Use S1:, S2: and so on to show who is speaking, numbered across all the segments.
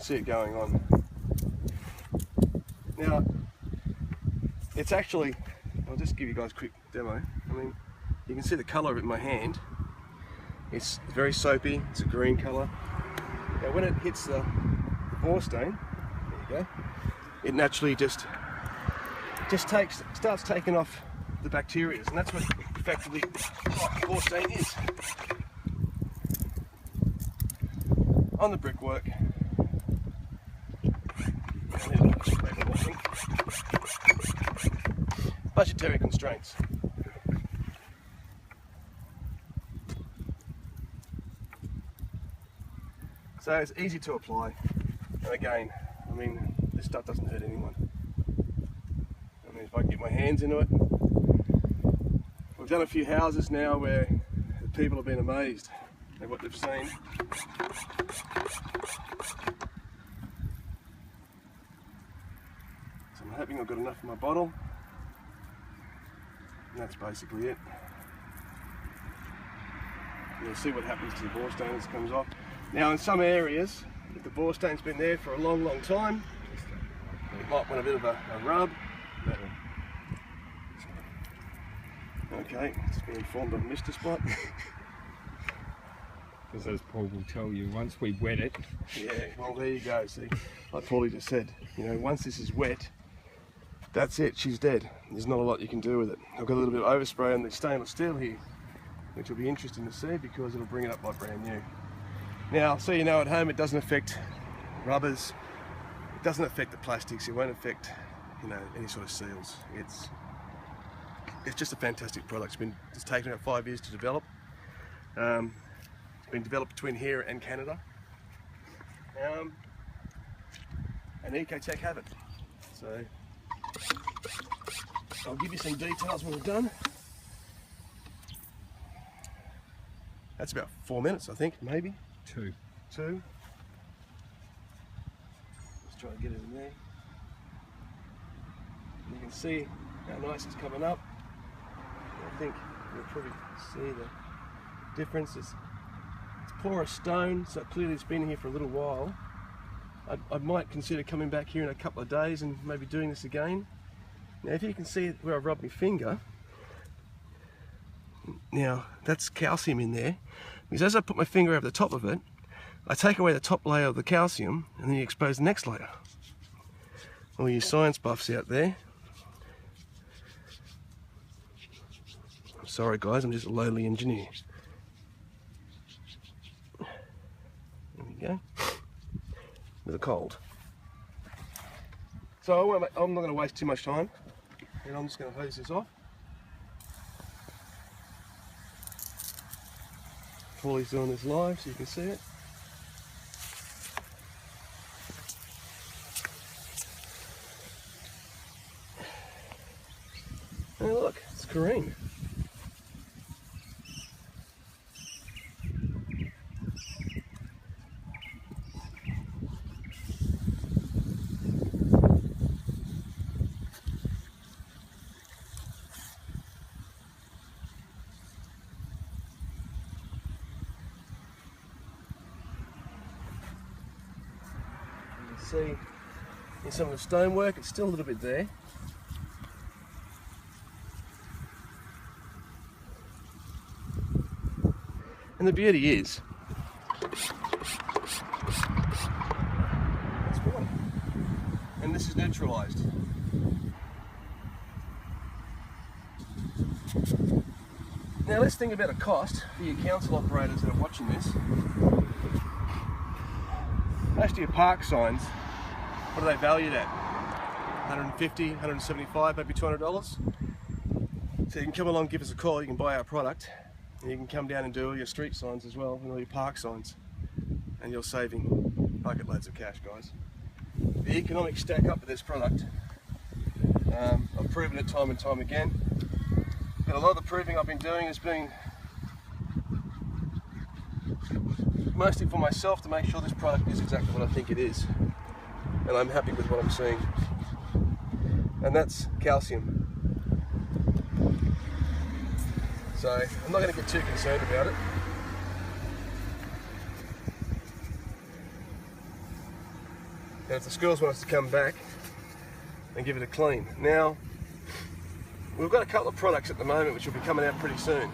S1: see it going on. Now, it's actually, I'll just give you guys a quick demo. I mean, you can see the colour of it in my hand. It's very soapy, it's a green colour. Now when it hits the bore stain, there you go, it naturally just starts taking off the bacteria, and that's what effectively bore stain is. On the brickwork, budgetary constraints. So it's easy to apply, and again, I mean, this stuff doesn't hurt anyone. I mean, if I can get my hands into it. We've done a few houses now where the people have been amazed at what they've seen. So I'm hoping I've got enough in my bottle. And that's basically it. You'll see what happens to the bore stain as it comes off. Now in some areas, if the bore stain's been there for a long, long time, it might want a bit of a rub. Okay, it's been formed on Mr. Spot.
S2: Because as Paul will tell you, once we wet it...
S1: Yeah, well there you go, see, like Paulie just said, you know, once this is wet, that's it, she's dead. There's not a lot you can do with it. I've got a little bit of overspray on the stainless steel here, which will be interesting to see because it'll bring it up like brand new. Now, so you know at home, it doesn't affect rubbers, it doesn't affect the plastics, it won't affect, you know, any sort of seals. It's just a fantastic product. It's taken about 5 years to develop. It's been developed between here and Canada. And Ecotec have it. So I'll give you some details when we're done. That's about 4 minutes, I think, maybe.
S2: Two.
S1: Let's try and get it in there. You can see how nice it's coming up. I think you'll probably see the difference. It's porous stone, so clearly it's been here for a little while. I might consider coming back here in a couple of days and maybe doing this again. Now if you can see where I've rubbed my finger, now that's calcium in there, because as I put my finger over the top of it, I take away the top layer of the calcium and then you expose the next layer. All you science buffs out there, sorry guys, I'm just a lowly engineer. There we go. With a cold. So I'm not going to waste too much time, and I'm just going to hose this off. Paulie's doing this live so you can see it. And look, it's Kareem. See in some of the stonework, it's still a little bit there. And the beauty is, that's water. And this is neutralised. Now let's think about a cost for your council operators that are watching this. Most of your park signs, what are they valued at? 150, 175, maybe $200. So you can come along, give us a call, you can buy our product, and you can come down and do all your street signs as well, and all your park signs, and you're saving bucket loads of cash, guys. The economics stack up with this product. I've proven it time and time again, but a lot of the proving I've been doing has been mostly for myself to make sure this product is exactly what I think it is, and I'm happy with what I'm seeing, and that's calcium. So I'm not going to get too concerned about it. And if the schools want us to come back and give it a clean. Now, we've got a couple of products at the moment which will be coming out pretty soon.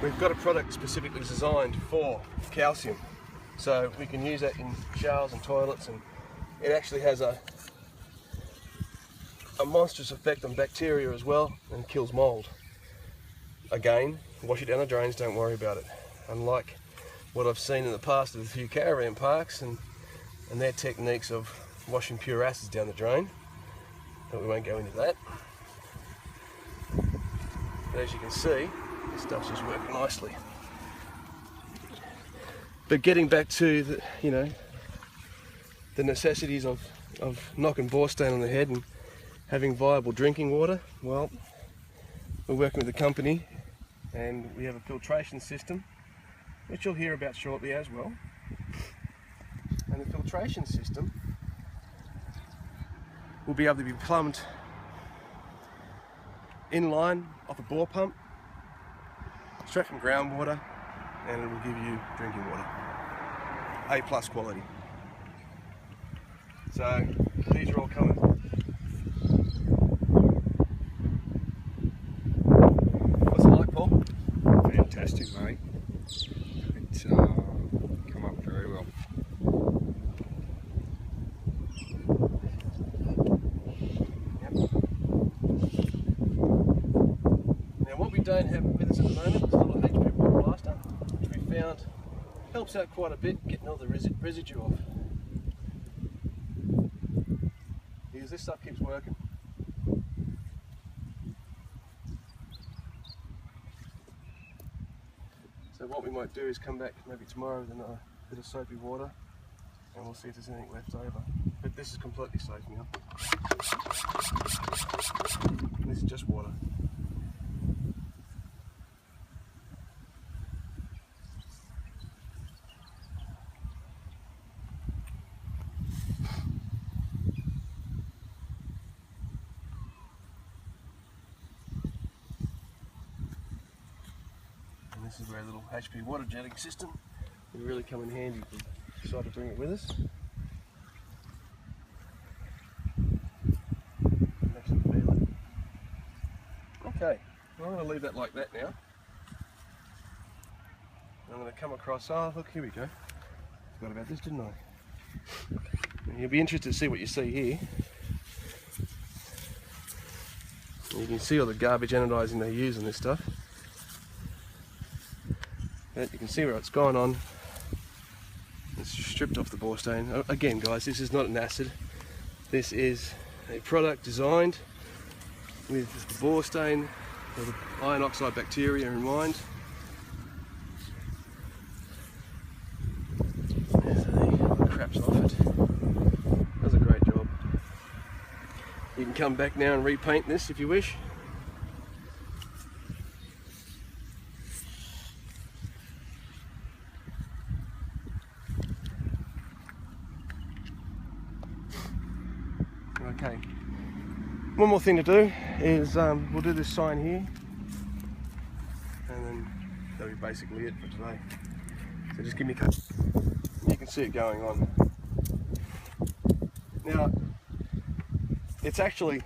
S1: We've got a product specifically designed for calcium. So we can use that in showers and toilets, and it actually has a monstrous effect on bacteria as well, and kills mould. Again, wash it down the drains, don't worry about it. Unlike what I've seen in the past at a few caravan parks and their techniques of washing pure acids down the drain, but we won't go into that. But as you can see, this stuff's just working nicely. But getting back to the, the necessities of knocking borstain on the head and having viable drinking water, well, we're working with a company and we have a filtration system, which you'll hear about shortly as well. And the filtration system will be able to be plumbed in line off a bore pump, straight from groundwater, and it will give you drinking water. A+ quality. So these are all coming. What's it like, Paul?
S2: Fantastic, mate. It's come up very well.
S1: Yep. Now what we don't have with us at the moment is a little HP water blaster, which we found helps out quite a bit getting all the residue off. Because this stuff keeps working. So what we might do is come back maybe tomorrow with a bit of soapy water and we'll see if there's anything left over. But this is completely safe now. This is just water. This is where a little HP water jetting system would really come in handy if we decide to bring it with us. Actually feel it. Okay, well, I'm going to leave that like that now. I'm going to come across, oh look, here we go. Forgot about this, didn't I? And you'll be interested to see what you see here. You can see all the garbage anodizing they use on this stuff. But you can see where it's gone on. It's stripped off the borstain. Again guys, this is not an acid. This is a product designed with the borstain or the iron oxide bacteria in mind. There's the craps off it. Does a great job. You can come back now and repaint this if you wish. Okay, one more thing to do is we'll do this sign here and then that'll be basically it for today. So just give me a cut. You can see it going on. Now, it's actually,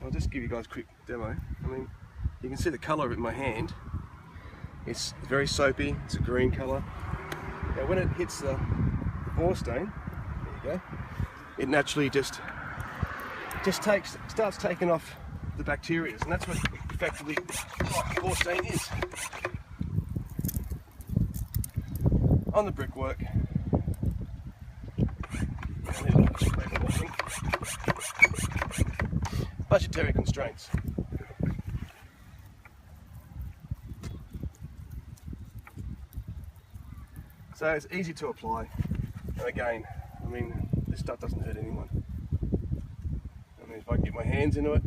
S1: I'll just give you guys a quick demo. I mean, you can see the colour of it in my hand. It's very soapy, it's a green colour. Now when it hits the borstain, there you go, it naturally just starts taking off the bacteria, and that's what effectively borstain is. On the brickwork, budgetary constraints. So it's easy to apply, and again, I mean, this stuff doesn't hurt anyone. If I can get my hands into it,